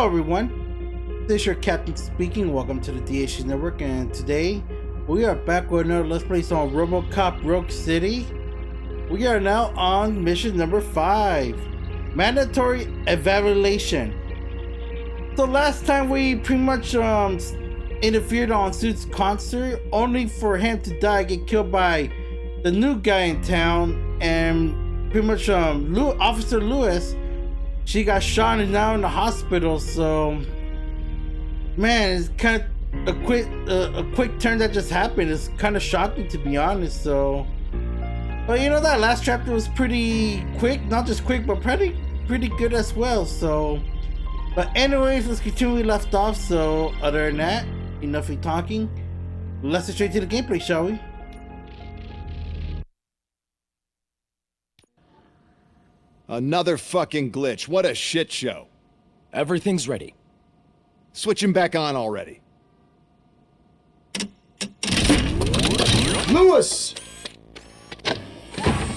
everyone, this is your captain speaking. Welcome to the DH Network, and today we are back with another Let's Play on RoboCop Rogue City. We are now on mission number 5, mandatory evaluation. So last time we pretty much interfered on Soot's concert, only for him to die, get killed by the new guy in town, and pretty much Officer Lewis, she got shot and is now in the hospital. So man, it's kind of a quick turn that just happened. It's kind of shocking, to be honest. So, but you know, that last chapter was pretty quick, not just quick, but pretty good as well. So, but anyways, let's continue where we left off. So other than that, enough of talking, let's get straight to the gameplay, shall we? Another fucking glitch. What a shit show. Everything's ready. Switch him back on already. Lewis!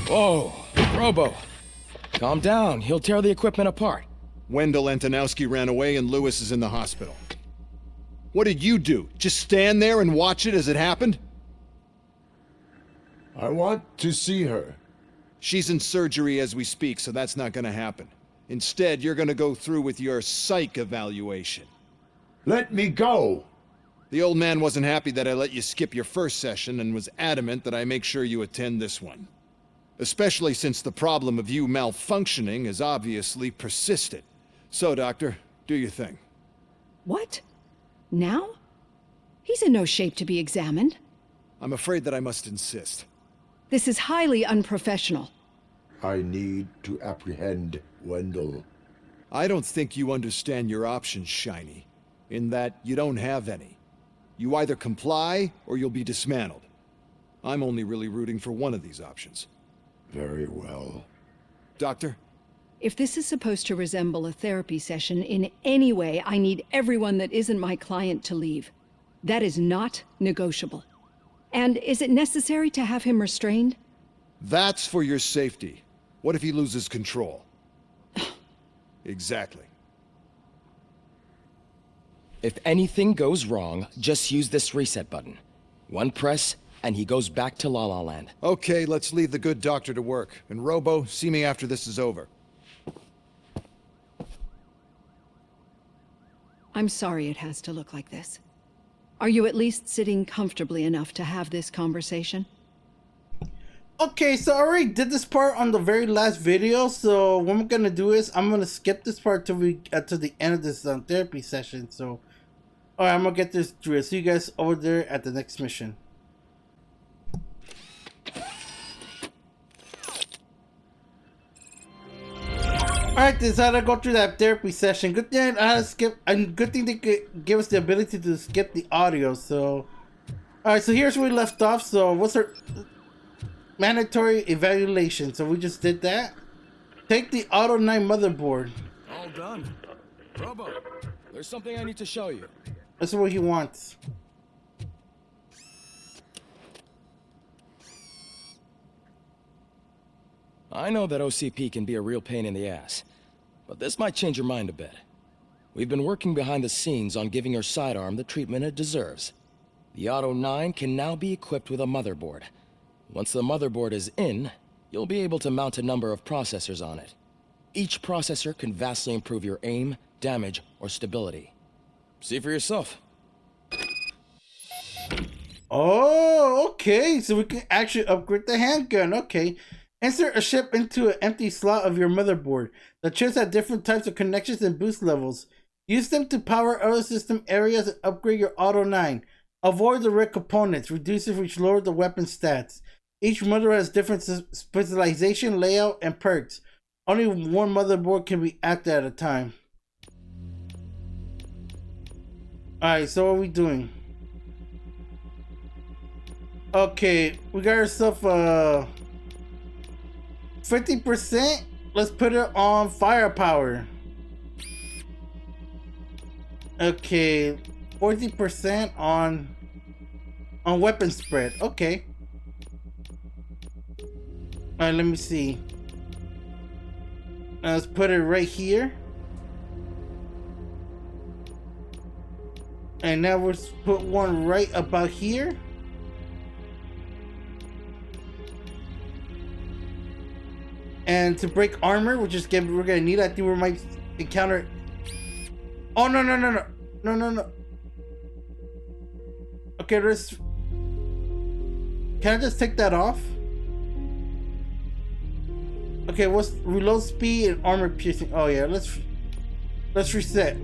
Whoa, Robo. Calm down. He'll tear the equipment apart. Wendell Antonowsky ran away and Lewis is in the hospital. What did you do? Just stand there and watch it as it happened? I want to see her. She's in surgery as we speak, so that's not gonna happen. Instead, you're gonna go through with your psych evaluation. Let me go! The old man wasn't happy that I let you skip your first session and was adamant that I make sure you attend this one. Especially since the problem of you malfunctioning is obviously persistent. So, Doctor, do your thing. What? Now? He's in no shape to be examined. I'm afraid that I must insist. This is highly unprofessional. I need to apprehend Wendell. I don't think you understand your options, Shiny. In that you don't have any. You either comply or you'll be dismantled. I'm only really rooting for one of these options. Very well. Doctor? If this is supposed to resemble a therapy session in any way, I need everyone that isn't my client to leave. That is not negotiable. And is it necessary to have him restrained? That's for your safety. What if he loses control? Exactly. If anything goes wrong, just use this reset button. One press, and he goes back to La La Land. Okay, let's leave the good doctor to work. And Robo, see me after this is over. I'm sorry it has to look like this. Are you at least sitting comfortably enough to have this conversation? Okay, so I already did this part on the very last video, so what I'm gonna do is I'm gonna skip this part till we get to the end of this therapy session. So, alright, I'm gonna get this through. I'll see you guys over there at the next mission. Alright, decided to go through that therapy session. Good thing I had to skip, and good thing they could give us the ability to skip the audio. So, alright, so here's where we left off. So, what's our mandatory evaluation? So we just did that. Take the Auto 9 motherboard. All done. Robo, there's something I need to show you. That's what he wants. I know that OCP can be a real pain in the ass, but this might change your mind a bit. We've been working behind the scenes on giving your sidearm the treatment it deserves. The Auto 9 can now be equipped with a motherboard. Once the motherboard is in, you'll be able to mount a number of processors on it. Each processor can vastly improve your aim, damage, or stability. See for yourself. Oh, okay. So we can actually upgrade the handgun. Okay. Insert a chip into an empty slot of your motherboard. The chips have different types of connections and boost levels. Use them to power other system areas and upgrade your Auto 9. Avoid the red components, reduces which lower the weapon stats. Each motherboard has different specialization, layout, and perks. Only one motherboard can be acted at a time. Alright, so what are we doing? Okay, we got ourselves 50%. Let's put it on firepower. Okay, 40% on weapon spread. Okay. Alright, let me see. Let's put it right here. And now we'll put one right about here. And to break armor, which is we're gonna need, I think we might encounter. Oh no no no no no no no. Okay, let's. Can I just take that off? Okay, what's reload speed and armor piercing? Oh yeah, let's reset.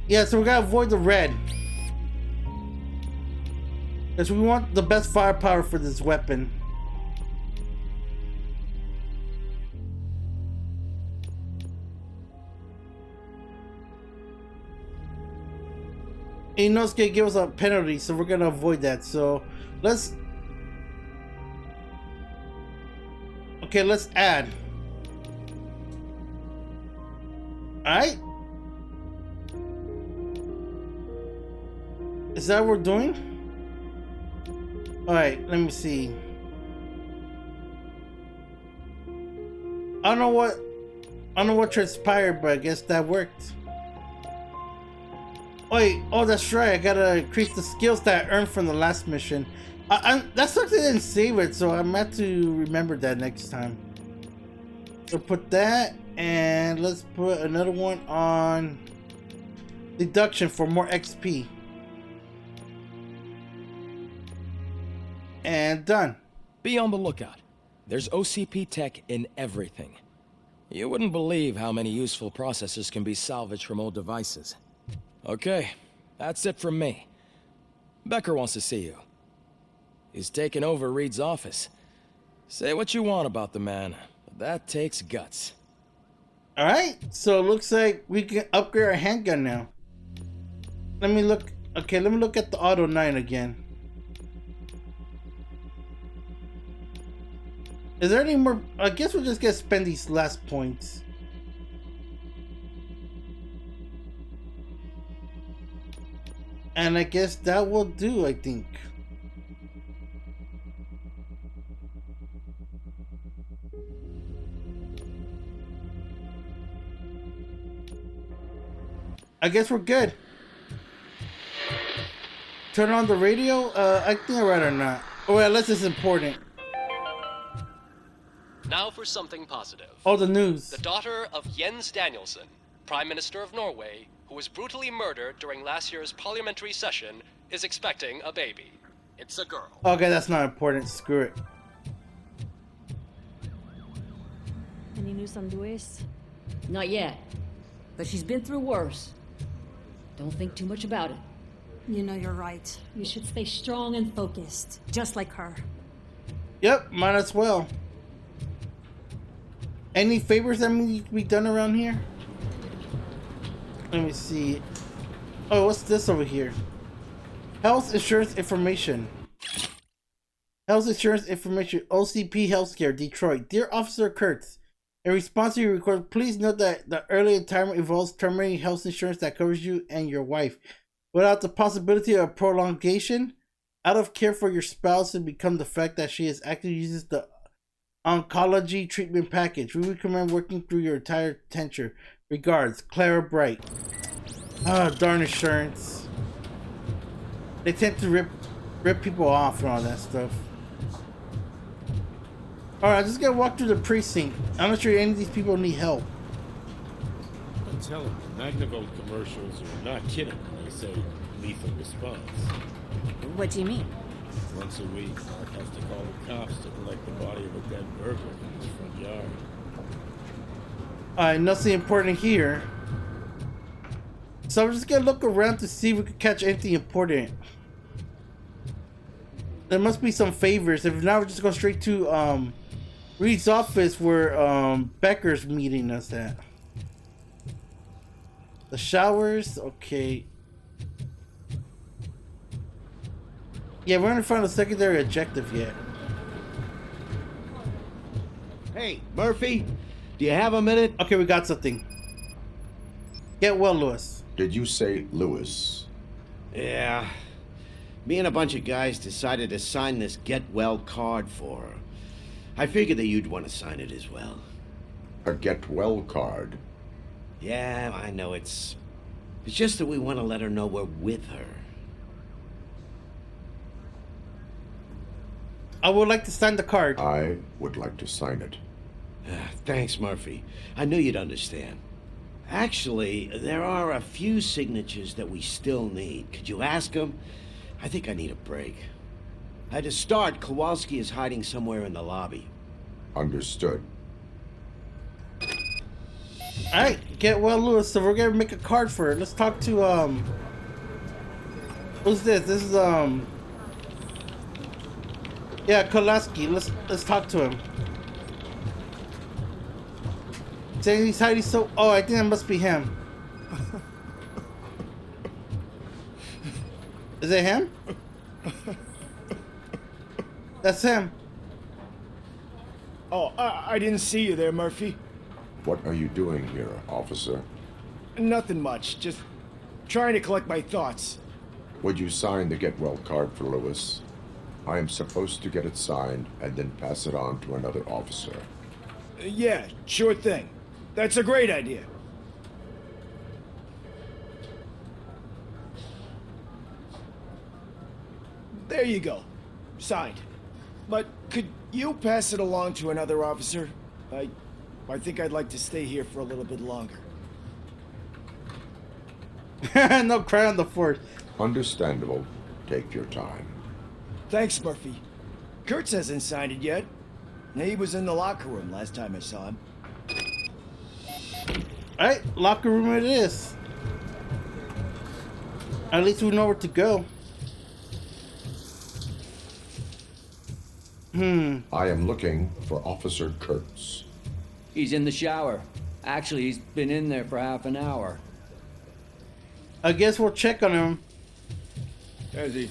Yeah, so we gotta avoid the red. Because we want the best firepower for this weapon. And you know it's gonna give us a penalty, so we're gonna avoid that. So let's. Okay, let's add. Alright. Is that what we're doing? Alright, let me see. I don't know what transpired, but I guess that worked. Wait, oh that's right, I gotta increase the skills that I earned from the last mission. That's something I didn't save it, so I'm have to remember that next time. So put that, and let's put another one on deduction for more XP. And done. Be on the lookout. There's OCP tech in everything. You wouldn't believe how many useful processors can be salvaged from old devices. Okay, that's it from me. Becker wants to see you. He's taken over Reed's office. Say what you want about the man, but that takes guts. Alright, so it looks like we can upgrade our handgun now. Let me look. Okay, let me look at the Auto 9 again. Is there any more? I guess we'll just spend these last points. And I guess that will do, I think. I guess we're good. Turn on the radio? I think I'd rather not. Oh, unless it's important. Now for something positive. Oh, the news. The daughter of Jens Danielson, Prime Minister of Norway, who was brutally murdered during last year's parliamentary session, is expecting a baby. It's a girl. Okay, that's not important. Screw it. Any news on Luis? Not yet, but she's been through worse. Don't think too much about it. You know you're right. You should stay strong and focused, just like her. Yep, might as well. Any favors that need to be done around here? Let me see. Oh, what's this over here? Health insurance information. Health insurance information. OCP Healthcare, Detroit. Dear Officer Kurtz, in response to your request, please note that the early retirement involves terminating health insurance that covers you and your wife, without the possibility of prolongation. Out of care for your spouse and become the fact that she is actively uses the oncology treatment package. We recommend working through your entire tenure. Regards, Clara Bright. Ah, darn insurance. They tend to rip people off and all that stuff. Alright, I'm just gonna walk through the precinct. I'm not sure any of these people need help. I'm telling you, Magnavolt commercials are not kidding when they say lethal response. What do you mean? Once a week, Mark has to call the cops to collect the body of a dead burglar from his front yard. Alright, nothing important here. So I'm just gonna look around to see if we can catch anything important. There must be some favors. If not, we're just go straight to Reed's office where Becker's meeting us at. The showers, okay. Yeah, we haven't found a secondary objective yet. Hey, Murphy, do you have a minute? Okay, we got something. Get well, Lewis. Did you say Lewis? Yeah. Me and a bunch of guys decided to sign this get well card for her. I figured that you'd want to sign it as well. A get well card? Yeah, I know it's just that we want to let her know we're with her. I would like to sign the card. I would like to sign it. Thanks, Murphy. I knew you'd understand. Actually, there are a few signatures that we still need. Could you ask them? I think I need a break. To start, Kowalski is hiding somewhere in the lobby. Understood. Alright, get well, Lewis. So we're gonna make a card for it. Let's talk to who's this? This is yeah, Kowalski. Let's talk to him. Saying he's hiding so. Oh, I think that must be him. Is it him? That's him. Oh, I didn't see you there, Murphy. What are you doing here, officer? Nothing much, just trying to collect my thoughts. Would you sign the get well card for Lewis? I am supposed to get it signed and then pass it on to another officer. Yeah, sure thing. That's a great idea. There you go. Signed. But could you pass it along to another officer? I think I'd like to stay here for a little bit longer. No cry on the fourth. Understandable. Take your time. Thanks, Murphy. Kurtz hasn't signed it yet. He was in the locker room last time I saw him. Alright, locker room it is. At least we know where to go. I am looking for Officer Kurtz. He's in the shower. Actually, he's been in there for half an hour. I guess we'll check on him. Let's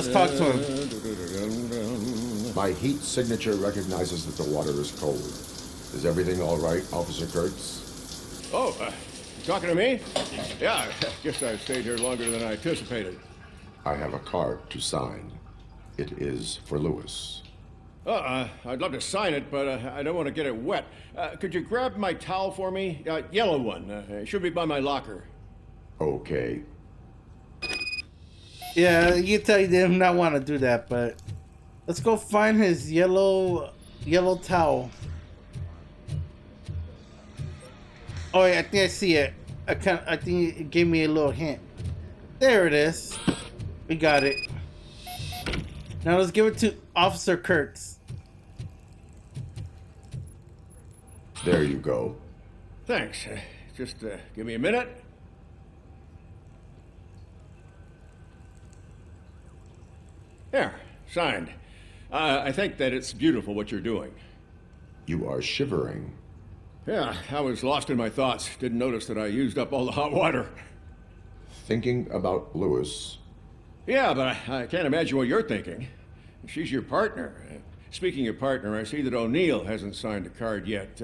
talk to him. My heat signature recognizes that the water is cold. Is everything all right, Officer Kurtz? Oh, talking to me? Yeah, I guess I stayed here longer than I anticipated. I have a card to sign. It is for Lewis. I'd love to sign it, but I don't want to get it wet. Could you grab my towel for me? Yellow one. It should be by my locker. Okay. Yeah, you can tell you did not want to do that, but let's go find his yellow towel. Oh, yeah, I think I see it. I think it gave me a little hint. There it is. We got it. Now let's give it to Officer Kurtz. There you go. Thanks. Just give me a minute. There, signed. I think that it's beautiful what you're doing. You are shivering. Yeah, I was lost in my thoughts. Didn't notice that I used up all the hot water. Thinking about Lewis. Yeah, but I can't imagine what you're thinking. She's your partner. Speaking of partner, I see that O'Neill hasn't signed a card yet.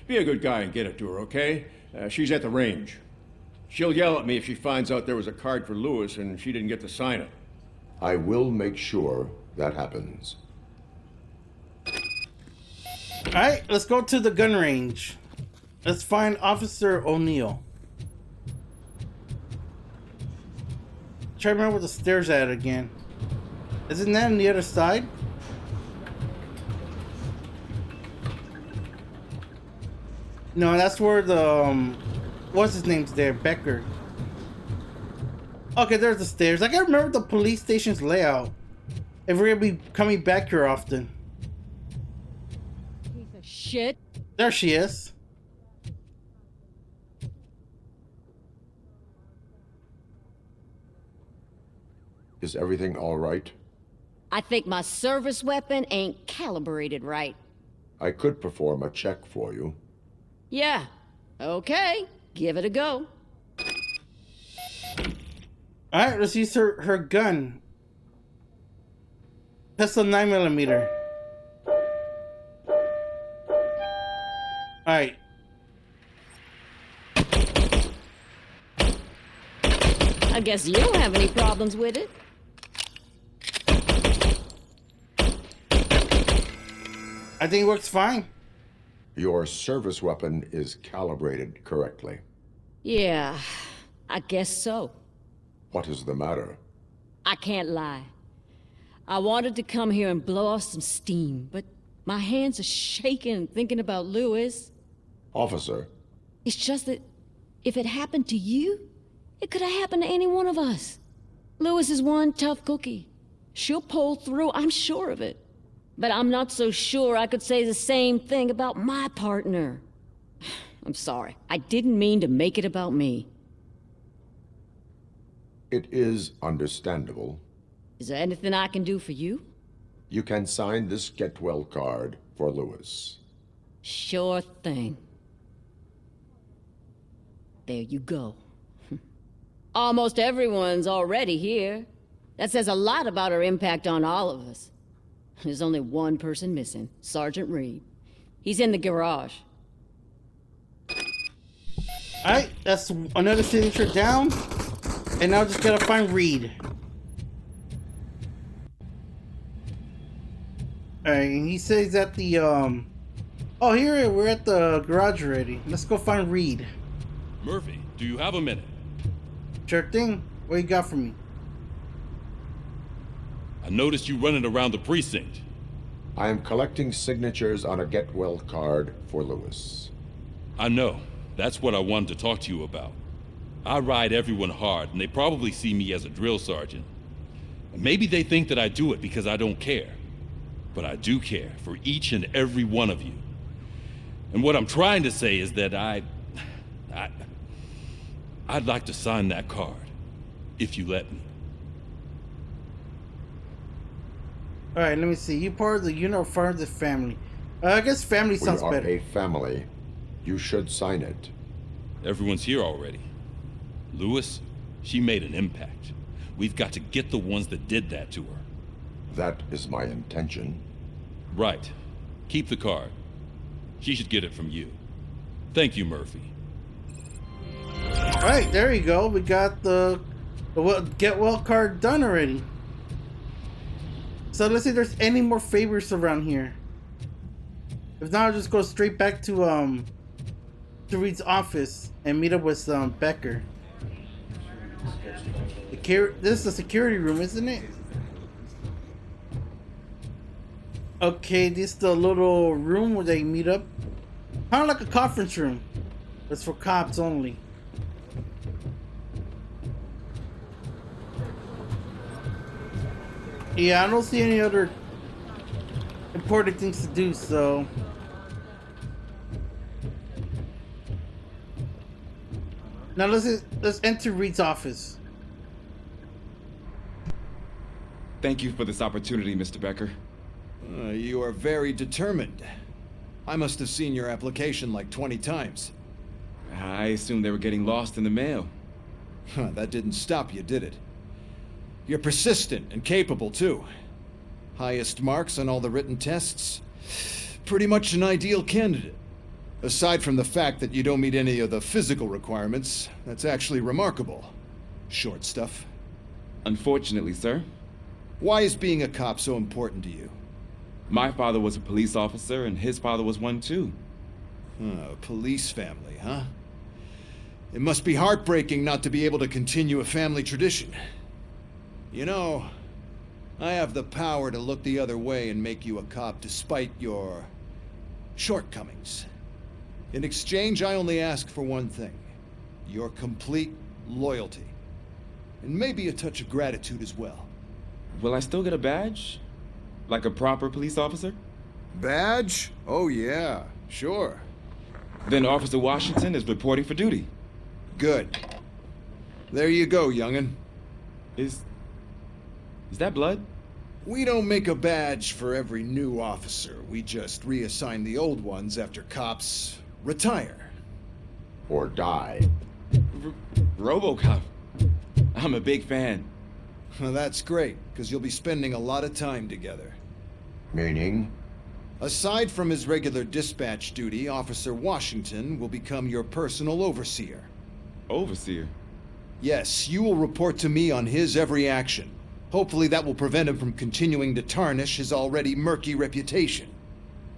Be a good guy and get it to her, okay? She's at the range. She'll yell at me if she finds out there was a card for Lewis and she didn't get to sign it. I will make sure that happens. Alright, let's go to the gun range. Let's find Officer O'Neill. Try to remember where the stairs at again. Isn't that on the other side? No, that's where the what's his name's there, Becker. Okay, there's the stairs. I can't remember the police station's layout. If we're gonna be coming back here often. Piece of shit. There she is. Is everything all right? I think my service weapon ain't calibrated right. I could perform a check for you. Yeah. Okay. Give it a go. Alright, let's use her gun. Pistol 9mm. Alright. I guess you don't have any problems with it. I think it works fine. Your service weapon is calibrated correctly. Yeah, I guess so. What is the matter? I can't lie. I wanted to come here and blow off some steam, but my hands are shaking thinking about Lewis. Officer. It's just that if it happened to you, it could have happened to any one of us. Lewis is one tough cookie. She'll pull through, I'm sure of it. But I'm not so sure I could say the same thing about my partner. I'm sorry. I didn't mean to make it about me. It is understandable. Is there anything I can do for you? You can sign this get well card for Lewis. Sure thing. There you go. Almost everyone's already here. That says a lot about her impact on all of us. There's only one person missing, Sergeant Reed. He's in the garage. Alright, that's another signature down. And now just gotta find Reed. Alright, and he says at the, Oh, here, we're at the garage already. Let's go find Reed. Murphy, do you have a minute? Sure thing. What you got for me? I noticed you running around the precinct. I am collecting signatures on a get well card for Lewis. I know. That's what I wanted to talk to you about. I ride everyone hard, and they probably see me as a drill sergeant. And maybe they think that I do it because I don't care. But I do care for each and every one of you. And what I'm trying to say is that I'd like to sign that card, if you let me. Alright, let me see. You part of the unit or part of the family? I guess family sounds better. We are a family. You should sign it. Everyone's here already. Lewis, she made an impact. We've got to get the ones that did that to her. That is my intention. Right. Keep the card. She should get it from you. Thank you, Murphy. Alright, there you go. We got the get well card done already. So let's see if there's any more favors around here. If not, I'll just go straight back to Reed's office and meet up with Becker. This is the security room, isn't it? Okay, this is the little room where they meet up. Kind of like a conference room. That's for cops only. Yeah, I don't see any other important things to do, so... Now let's enter Reed's office. Thank you for this opportunity, Mr. Becker. You are very determined. I must have seen your application like 20 times. I assumed they were getting lost in the mail. That didn't stop you, did it? You're persistent and capable, too. Highest marks on all the written tests. Pretty much an ideal candidate. Aside from the fact that you don't meet any of the physical requirements, that's actually remarkable. Short stuff. Unfortunately, sir. Why is being a cop so important to you? My father was a police officer, and his father was one, too. A police family, huh? It must be heartbreaking not to be able to continue a family tradition. You know, I have the power to look the other way and make you a cop despite your shortcomings. In exchange, I only ask for one thing. Your complete loyalty. And maybe a touch of gratitude as well. Will I still get a badge? Like a proper police officer? Badge? Oh yeah, sure. Then Officer Washington is reporting for duty. Good. There you go, young'un. Is that blood? We don't make a badge for every new officer. We just reassign the old ones after cops retire. Or die. RoboCop. I'm a big fan. Well, that's great, because you'll be spending a lot of time together. Meaning? Aside from his regular dispatch duty, Officer Washington will become your personal overseer. Overseer? Yes, you will report to me on his every action. Hopefully that will prevent him from continuing to tarnish his already murky reputation.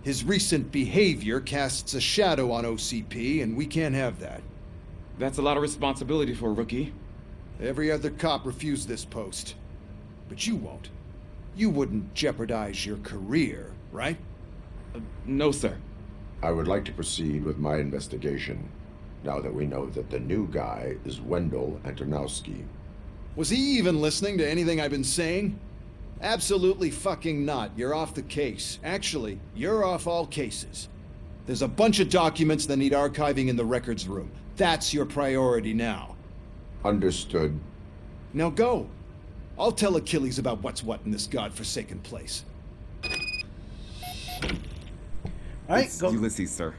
His recent behavior casts a shadow on OCP, and we can't have that. That's a lot of responsibility for a rookie. Every other cop refused this post. But you won't. You wouldn't jeopardize your career, right? No, sir. I would like to proceed with my investigation, now that we know that the new guy is Wendell Antonowsky. Was he even listening to anything I've been saying? Absolutely fucking not. You're off the case. Actually, you're off all cases. There's a bunch of documents that need archiving in the records room. That's your priority now. Understood. Now go. I'll tell Achilles about what's what in this godforsaken place. Alright, It's go. Ulysses, sir.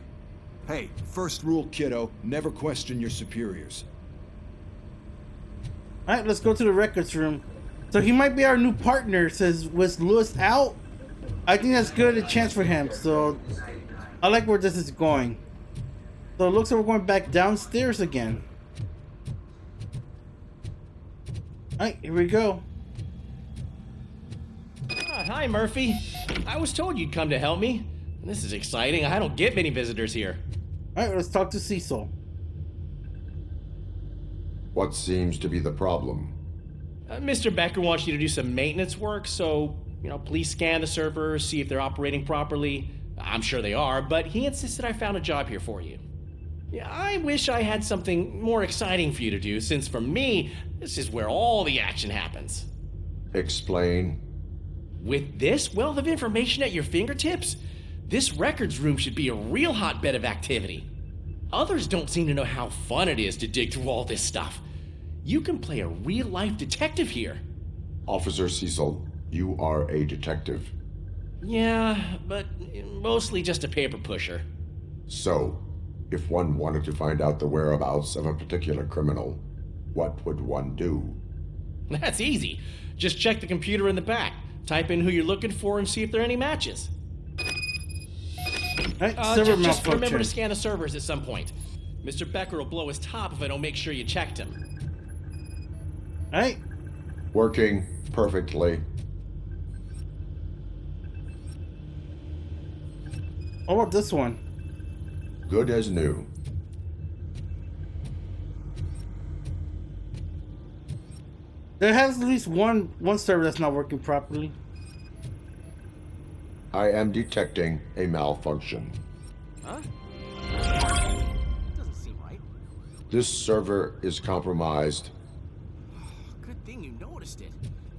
Hey, first rule, kiddo, never question your superiors. Alright, let's go to the records room. So he might be our new partner, says, was Lewis out? I think that's good, a chance for him, so I like where this is going. So it looks like we're going back downstairs again. Alright, here we go. Hi, Murphy. I was told you'd come to help me. This is exciting. I don't get many visitors here. Alright, let's talk to Cecil. What seems to be the problem? Mr. Becker wants you to do some maintenance work, so, please scan the servers, see if they're operating properly. I'm sure they are, but he insisted I found a job here for you. Yeah, I wish I had something more exciting for you to do, since for me, this is where all the action happens. Explain. With this wealth of information at your fingertips, this records room should be a real hotbed of activity. Others don't seem to know how fun it is to dig through all this stuff. You can play a real-life detective here. Officer Cecil, you are a detective. Yeah, but mostly just a paper pusher. So, if one wanted to find out the whereabouts of a particular criminal, what would one do? That's easy. Just check the computer in the back, type in who you're looking for, and see if there are any matches. Just remember to scan the servers at some point. Mr. Becker will blow his top if I don't make sure you checked him. Alright. Working perfectly. What about this one? Good as new. There has at least one server that's not working properly. I am detecting a malfunction. Huh? Doesn't seem right. This server is compromised. Good thing you noticed it.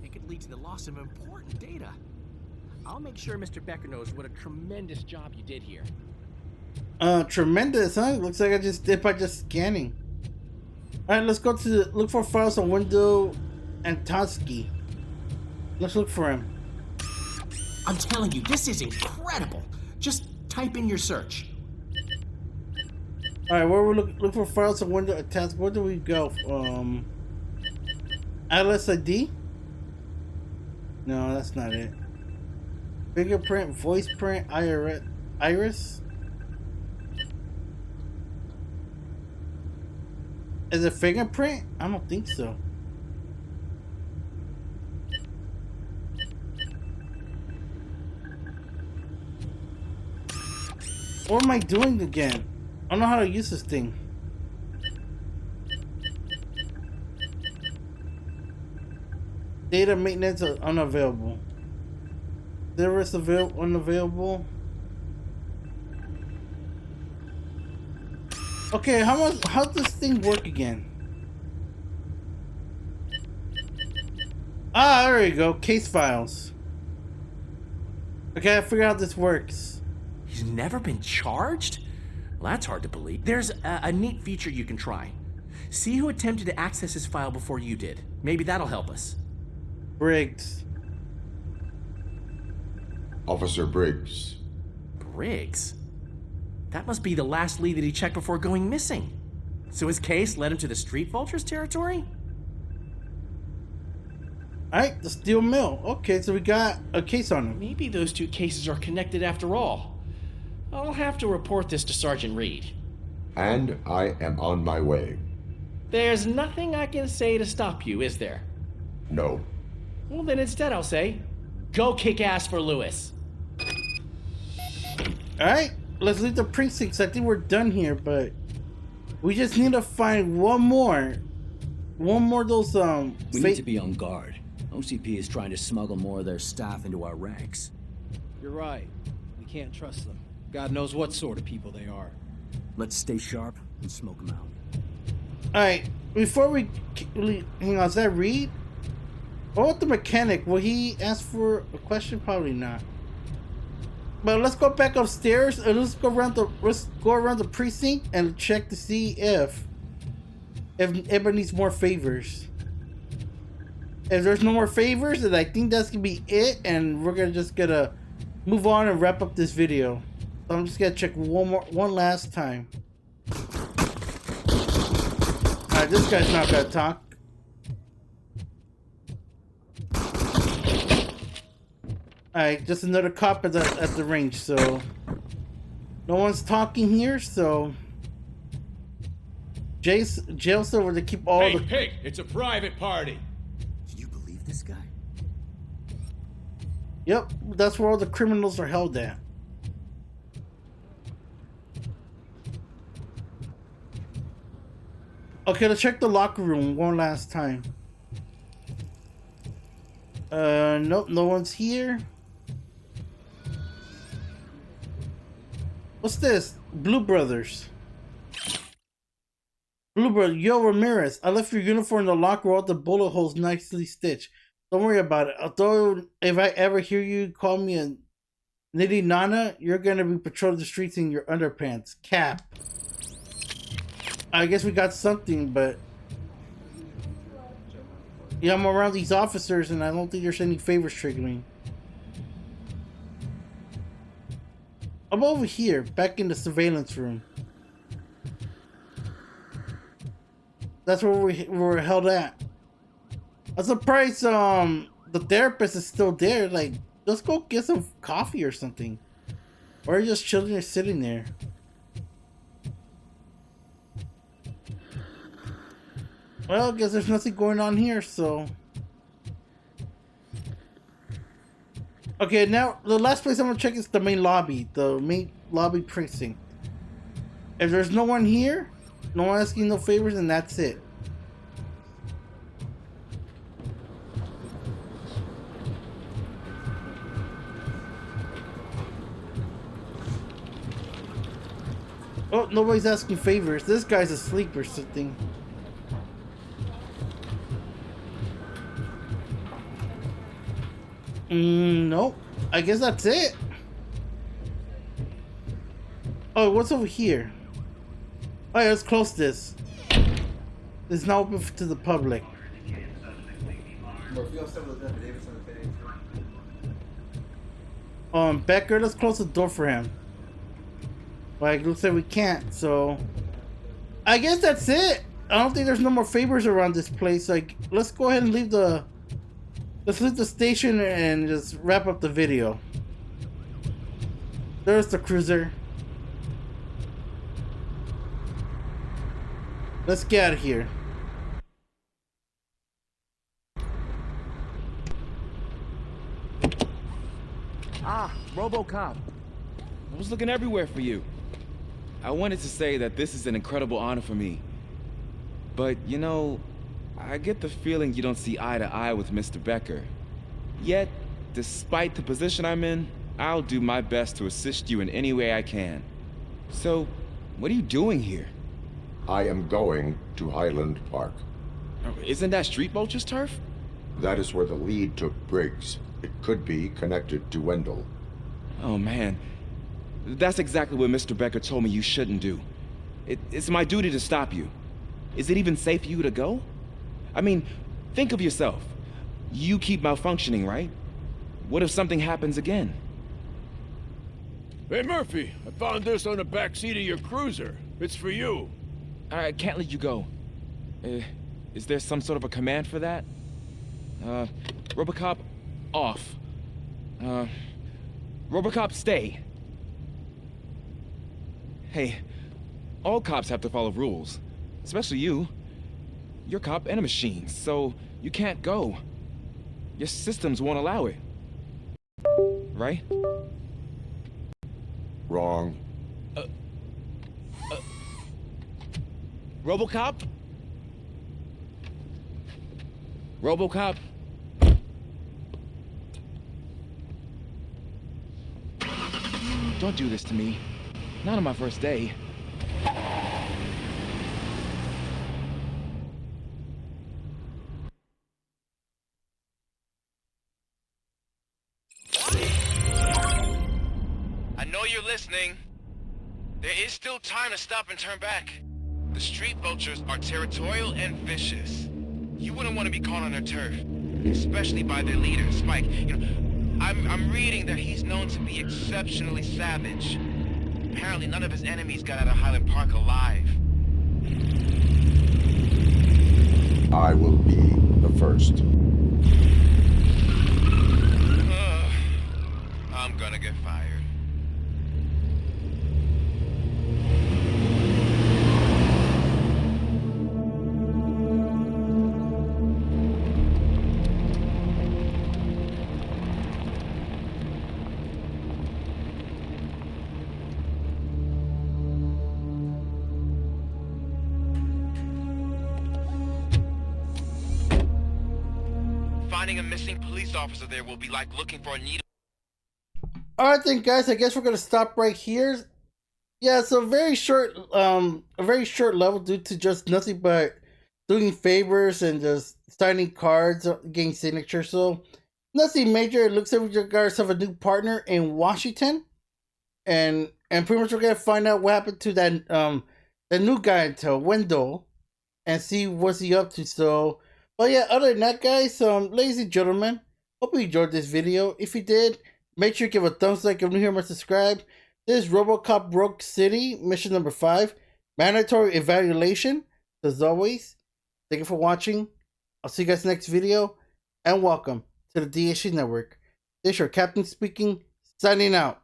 It could lead to the loss of important data. I'll make sure Mr. Becker knows what a tremendous job you did here. Tremendous, huh? Looks like I just did by just scanning. Alright, let's go to look for files on Wendell Antonowsky. Let's look for him. I'm telling you, this is incredible. Just type in your search. Alright, where we look for files on Wendell Antonowsky. Where do we go? Atlas ID? No, that's not it. Fingerprint, voice print, iris? Is it fingerprint? I don't think so. What am I doing again? I don't know how to use this thing. Data maintenance unavailable. Service unavailable. Okay, how's this thing work again? Ah, there we go. Case files. Okay, I figured out how this works. He's never been charged? Well, that's hard to believe. There's a neat feature you can try. See who attempted to access his file before you did. Maybe that'll help us. Briggs. Officer Briggs. Briggs? That must be the last lead that he checked before going missing. So his case led him to the Street Vultures territory? Alright, the steel mill. Okay, so we got a case on him. Maybe those two cases are connected after all. I'll have to report this to Sergeant Reed. And I am on my way. There's nothing I can say to stop you, is there? No. Well, then instead I'll say, go kick ass for Lewis. Alright, let's leave the precincts. I think we're done here, but we just need to find one more. One more of those, We need to be on guard. OCP is trying to smuggle more of their staff into our ranks. You're right. We can't trust them. God knows what sort of people they are. Let's stay sharp and smoke them out. Alright, before we... Hang on, is that Reed? What about the mechanic? Will he ask for a question? Probably not. But let's go back upstairs and let's go around the precinct and check to see if anybody needs more favors. If there's no more favors, then I think that's gonna be it, and we're gonna move on and wrap up this video. So I'm just gonna check one last time. Alright, this guy's not gonna talk. Alright, just another cop at the range, so no one's talking here, so jail cell where they keep all the... Hey, it's a private party. Can you believe this guy? Yep, that's where all the criminals are held at. Okay, let's check the locker room one last time. Nope, no one's here. What's this? Blue Brothers. Blue Brother, yo Ramirez, I left your uniform in the locker with all the bullet holes nicely stitched. Don't worry about it. Although if I ever hear you call me a nitty nana, you're gonna be patrolling the streets in your underpants. Cap. I guess we got something, but yeah, I'm around these officers and I don't think there's any favors triggering. I'm over here, back in the surveillance room. That's where we're held at. I'm surprised the therapist is still there. Like, let's go get some coffee or something. Or just chilling or sitting there. Well, I guess there's nothing going on here, so... Okay, now, the last place I'm gonna check is the main lobby. The main lobby precinct. If there's no one here, no one asking no favors, and that's it. Oh, nobody's asking favors. This guy's asleep or something. Nope. I guess that's it. Oh, what's over here? Oh yeah, let's close this. It's now open to the public. Becker, let's close the door for him. Like, looks like we can't, so... I guess that's it! I don't think there's no more favors around this place. Like, let's go ahead and leave the... Let's leave the station and just wrap up the video. There's the cruiser. Let's get out of here. Ah, RoboCop. I was looking everywhere for you. I wanted to say that this is an incredible honor for me. But, you know, I get the feeling you don't see eye to eye with Mr. Becker. Yet, despite the position I'm in, I'll do my best to assist you in any way I can. So, what are you doing here? I am going to Highland Park. Isn't that Street Vulture's turf? That is where the lead took Briggs. It could be connected to Wendell. Oh man, that's exactly what Mr. Becker told me you shouldn't do. It's my duty to stop you. Is it even safe for you to go? I mean, think of yourself. You keep malfunctioning, right? What if something happens again? Hey, Murphy, I found this on the back seat of your cruiser. It's for you. I can't let you go. Is there some sort of a command for that? RoboCop, off. RoboCop, stay. Hey, all cops have to follow rules. Especially you. You're a cop and a machine, so you can't go. Your systems won't allow it. Right? Wrong. RoboCop? RoboCop? Don't do this to me. Not on my first day. I know you're listening. There is still time to stop and turn back. The street vultures are territorial and vicious. You wouldn't want to be caught on their turf, especially by their leader, Spike. You know, I'm reading that he's known to be exceptionally savage. Apparently none of his enemies got out of Highland Park alive. I will be the first. I'm gonna get fired. Finding a missing police officer there will be like looking for a needle. Alright then, guys, I guess we're gonna stop right here. Yeah, it's a very short level due to just nothing but doing favors and just signing cards, getting signatures. So nothing major. It looks like you guys have a new partner in Washington, and pretty much we're gonna find out what happened to that the new guy, to Wendell, and see what's he up to. So, but yeah, other than that, guys, ladies and gentlemen, hope you enjoyed this video. If you did, make sure you give a thumbs up if you're new here and subscribe. This is RoboCop Rogue City, mission number 5, mandatory evaluation. As always, thank you for watching. I'll see you guys next video, and welcome to the DHC Network. This is your captain speaking, signing out.